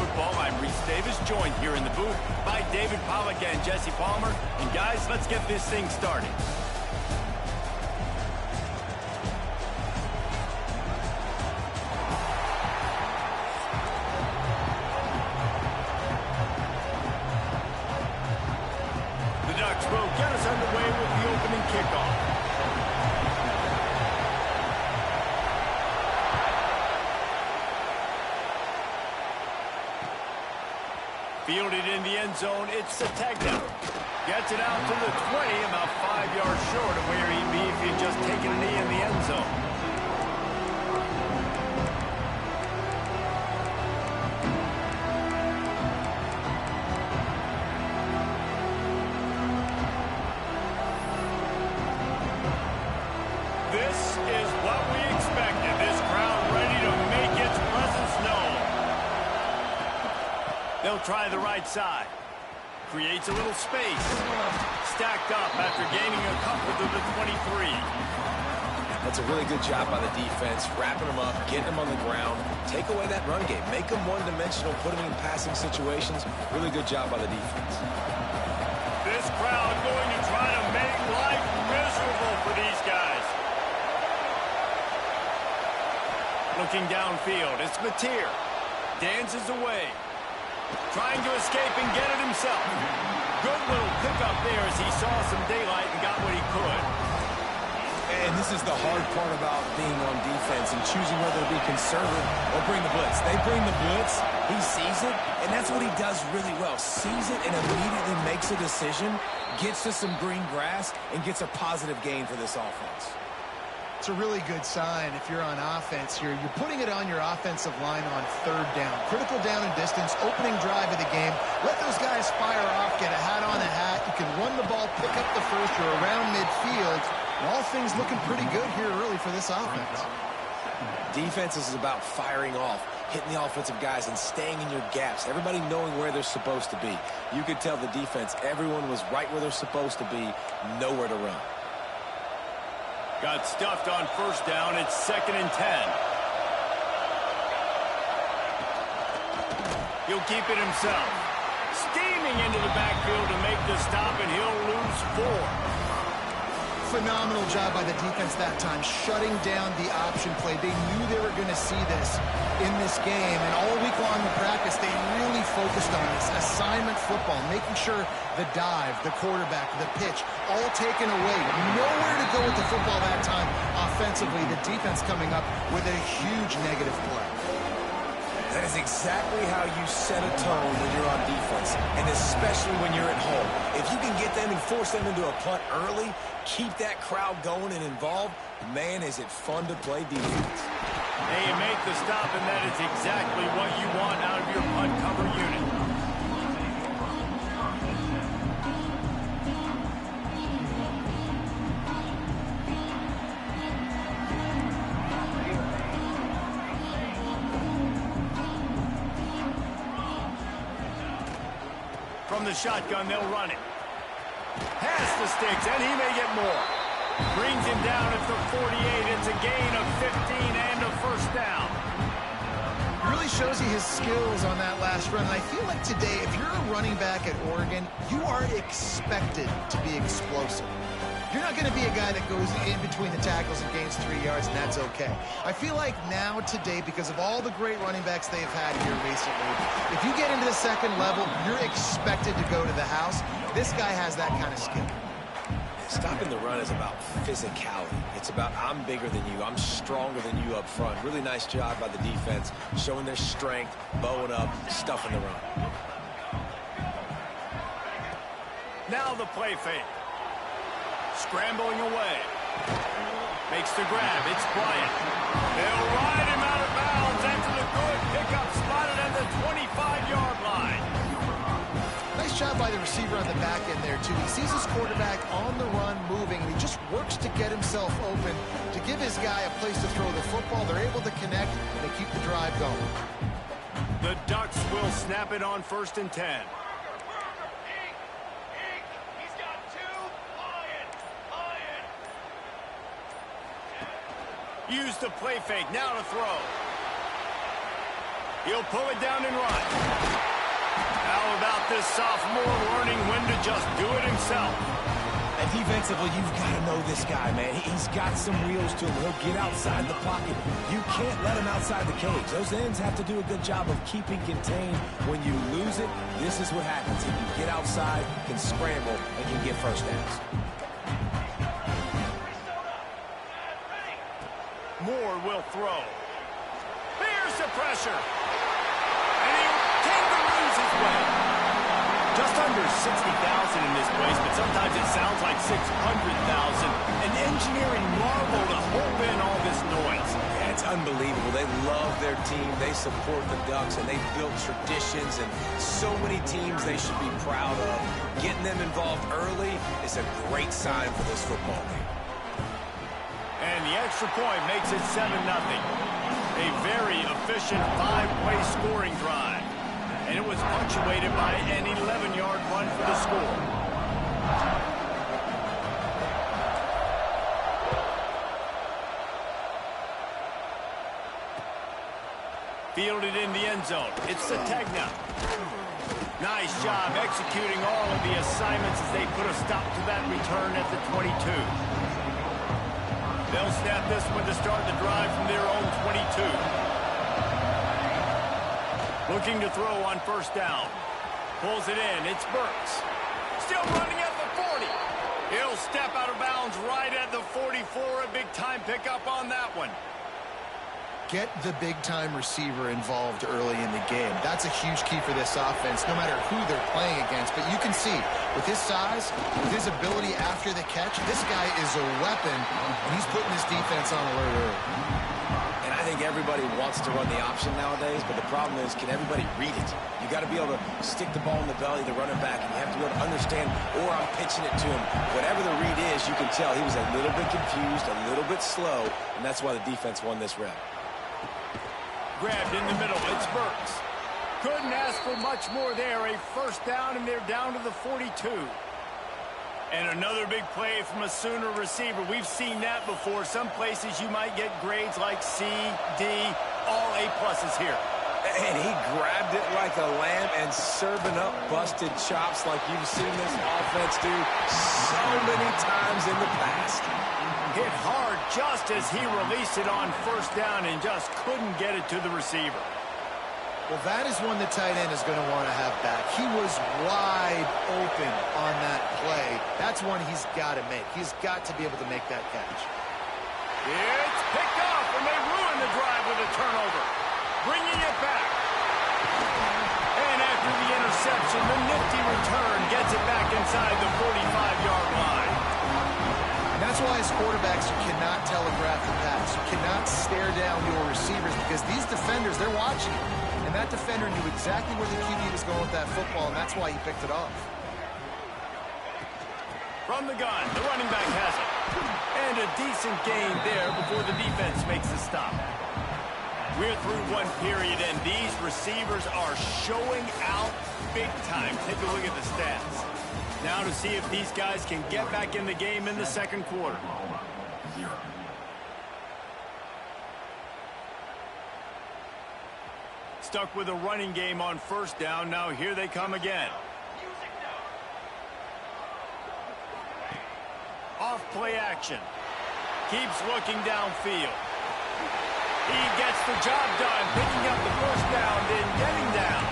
Football. I'm Reese Davis, joined here in the booth by David Pollack and Jesse Palmer. And guys, let's get this thing started. The Ducks will get us underway with the opening kickoff. Fielded in the end zone, it's a tag down. Gets it out to the 20, about 5 yards short of where he'd be if he had just taken a knee in the end zone. This is what we expected. This crowd ready to make its presence known. They'll try the right side. Creates a little space. Stacked up after gaining a couple to the 23. That's a really good job by the defense, wrapping them up, getting them on the ground. Take away that run game. Make them one-dimensional, put them in passing situations. Really good job by the defense. This crowd going to try to make life miserable for these guys. Looking downfield, it's Mateer. Dances away. Trying to escape and get it himself. Good little pickup there as he saw some daylight and got what he could. And this is the hard part about being on defense and choosing whether to be conservative or bring the blitz. They bring the blitz, he sees it, and that's what he does really well. Sees it and immediately makes a decision, gets to some green grass, and gets a positive gain for this offense. It's a really good sign if you're on offense here. You're putting it on your offensive line on third down. Critical down and distance, opening drive of the game. Let those guys fire off, get a hat on a hat. You can run the ball, pick up the first. You're around midfield. And all things looking pretty good here early for this offense. Defense is about firing off, hitting the offensive guys and staying in your gaps. Everybody knowing where they're supposed to be. You could tell the defense, everyone was right where they're supposed to be, nowhere to run. Got stuffed on first down. It's 2nd and 10. He'll keep it himself. Steaming into the backfield to make the stop, and he'll lose 4. Phenomenal job by the defense that time, shutting down the option play. They knew they were going to see this in this game, and all week long in practice, they really focused on this assignment football, making sure the dive, the quarterback, the pitch, all taken away. Nowhere to go with the football that time offensively. The defense coming up with a huge negative play. That is exactly how you set a tone when you're on defense, and especially when you're at home. If you can get them and force them into a punt early, keep that crowd going and involved, man, is it fun to play defense. They make the stop, and that is exactly what you want out of your punt cover unit. From the shotgun, they'll run it. Past the sticks, and he may get more. Brings him down at the 48. It's a gain of 15 and a first down. Really shows you his skills on that last run. And I feel like today, if you're a running back at Oregon, you are expected to be explosive. You're not going to be a guy that goes in between the tackles and gains 3 yards, and that's okay. I feel like now, today, because of all the great running backs they've had here recently, if you get into the second level, you're expected to go to the house. This guy has that kind of skill. Stopping the run is about physicality. It's about I'm bigger than you. I'm stronger than you up front. Really nice job by the defense, showing their strength, bowing up, stuffing the run. Now the play fake. Scrambling away. Makes the grab. It's Bryant. They'll ride him out of bounds into the good pickup, spotted at the 25-yard line. Nice job by the receiver on the back end there, too. He sees his quarterback on the run moving, and he just works to get himself open, to give his guy a place to throw the football. They're able to connect, and they keep the drive going. The Ducks will snap it on 1st and 10. Use the play fake, now to throw. He'll pull it down and run. this sophomore learning when to just do it himself. And defensively, you've got to know this guy, man. He's got some wheels to him. He'll get outside the pocket. You can't let him outside the cage. Those ends have to do a good job of keeping contained. When you lose it, this is what happens. He can get outside, can scramble, and can get first downs. Moore will throw. Here's the pressure. And he kangaroos his way. Just under 60,000 in this place, but sometimes it sounds like 600,000. An engineering marvel to hold in all this noise. Yeah, it's unbelievable. They love their team. They support the Ducks, and they've built traditions and so many teams they should be proud of. Getting them involved early is a great sign for this football game. And the extra point makes it 7-0. A very efficient 5-play scoring drive. And it was punctuated by an 11-yard run for the score. Fielded in the end zone. It's Sategna. Nice job executing all of the assignments as they put a stop to that return at the 22. They'll snap this one to start the drive from their own 22. Looking to throw on first down. Pulls it in. It's Burks. Still running at the 40. He'll step out of bounds right at the 44. A big-time pickup on that one. Get the big-time receiver involved early in the game. That's a huge key for this offense, no matter who they're playing against. But you can see, with his size, with his ability after the catch, this guy is a weapon, and he's putting his defense on alert early. I think everybody wants to run the option nowadays, but the problem is, can everybody read it? You got to be able to stick the ball in the belly of the running back, and you have to be able to understand, or I'm pitching it to him. Whatever the read is, you can tell he was a little bit confused, a little bit slow, and that's why the defense won this rep. Grabbed in the middle. It's Burks. Couldn't ask for much more there. A first down, and they're down to the 42. And another big play from a Sooner receiver. We've seen that before. Some places you might get grades like C, D, all A-pluses here. And he grabbed it like a lamb and serving up busted chops like you've seen this offense do so many times in the past. Hit hard just as he released it on first down and just couldn't get it to the receiver. Well, that is one the tight end is going to want to have back. He was wide open on that play. That's one he's got to make. He's got to be able to make that catch. It's picked off, and they ruin the drive with a turnover. Bringing it back. And after the interception, the nifty return gets it back inside the 45-yard line. That's why as quarterbacks, you cannot telegraph the pass. You cannot stare down your receivers because these defenders, they're watching you. And that defender knew exactly where the QB was going with that football, and that's why he picked it off. From the gun, the running back has it. And a decent gain there before the defense makes the stop. We're through one period, and these receivers are showing out big time. Take a look at the stats. Now to see if these guys can get back in the game in the second quarter. Stuck with a running game on first down. Now here they come again. Off play action. Keeps looking downfield. He gets the job done, picking up the first down, then getting down.